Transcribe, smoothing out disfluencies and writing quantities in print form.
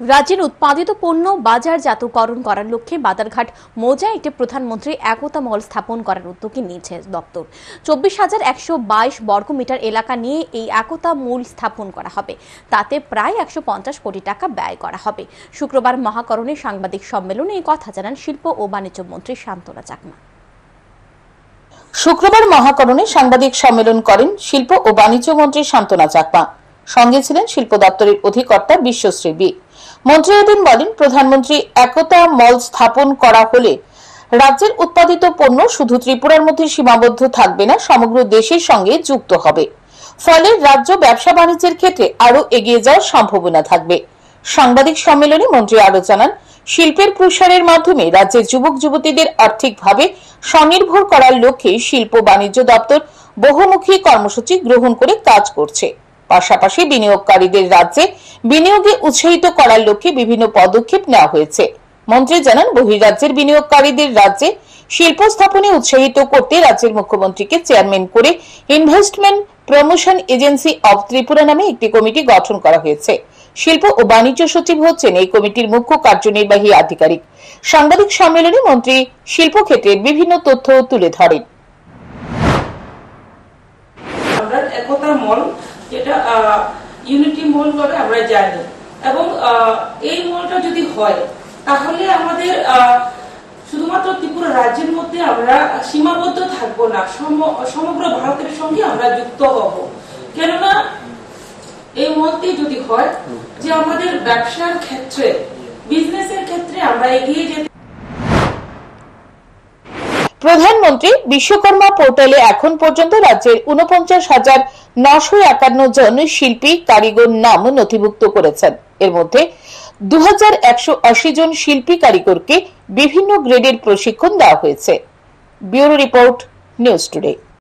রাজ্যের উৎপাদিত পণ্য বাজারজাতকরণ করার লক্ষ্যে বাদারঘাট মৌজায় একটি প্রধানমন্ত্রী একতা মল স্থাপন করার উদ্যোগ নিয়েছে দপ্তর। 24,122 বর্গমিটার এলাকা নিয়ে এই একতা মল স্থাপন করা হবে। তাতে প্রায় 150 কোটি টাকা ব্যয় করা হবে। শুক্রবার মহাকরণে সাংবাদিক সম্মেলনে এই কথা জানান শিল্প ও বাণিজ্য মন্ত্রী শান্তনা চাকমা। শুক্রবার মহাকরণে সাংবাদিক সম্মেলন করেন শিল্প ও বাণিজ্য মন্ত্রী শান্তনা চাকমা। সঙ্গে ছিলেন শিল্প দপ্তরের অধিকর্তা বিশ্বশ্রী বি। মন্ত্রী এদিন বলেন, প্রধানমন্ত্রী একতা মল স্থাপন করা হলে রাজ্যের উৎপাদিত পণ্য শুধু ত্রিপুরার মধ্যে সীমাবদ্ধ থাকবে না, সমগ্র দেশের সঙ্গে যুক্ত হবে। ফলে রাজ্য ব্যবসা বাণিজ্যের ক্ষেত্রে আরো এগিয়ে যাওয়ার সম্ভাবনা থাকবে। সাংবাদিক সম্মেলনে মন্ত্রী আরো জানান, শিল্পের প্রসারের মাধ্যমে রাজ্যের যুবক যুবতীদের আর্থিকভাবে স্বনির্ভর করার লক্ষ্যে শিল্প বাণিজ্য দপ্তর বহুমুখী কর্মসূচি গ্রহণ করে কাজ করছে। পাশাপাশি বিনিয়োগকারীদের রাজ্যে বিনিয়োগে উৎসাহিত করার লক্ষ্যে বিভিন্ন পদক্ষেপ নেওয়া হয়েছে। মন্ত্রী জানান, বহিরাজ্যের বিনিয়োগকারীদের রাজ্যে শিল্প স্থাপনে উৎসাহিত করতে রাজ্যের মুখ্যমন্ত্রীকে চেয়ারম্যান করে investment promotion agency of Tripura নামে একটি কমিটি গঠন করা হয়েছে। শিল্প ও বাণিজ্য সচিব হচ্ছেন এই কমিটির মুখ্য কার্যনির্বাহী আধিকারিক। সাংবাদিক সম্মেলনে মন্ত্রী শিল্প ক্ষেত্রের বিভিন্ন তথ্য তুলে ধরেন। একতা মল যেটা ইউনিটি মল করে আমরা জানি, এবং এই মলটা যদি হয় তাহলে আমাদের শুধুমাত্র ত্রিপুরা রাজ্যের মধ্যে আমরা সীমাবদ্ধ থাকবো না, সমগ্র ভারতের সঙ্গে আমরা যুক্ত হব। কেননা এই মলটি যদি হয় যে আমাদের ব্যবসার ক্ষেত্রে, বিজনেসের ক্ষেত্রে আমরা এগিয়ে যেতে। প্রধানমন্ত্রী বিশ্বকর্মা পোর্টালে এখন পর্যন্ত রাজ্যের 49,951 জন শিল্পী কারিগর নাম নথিভুক্ত করেছেন। এর মধ্যে 2,180 জন শিল্পী কারিগরকে বিভিন্ন গ্রেডের প্রশিক্ষণ দেওয়া হয়েছে। Bureau report, news today.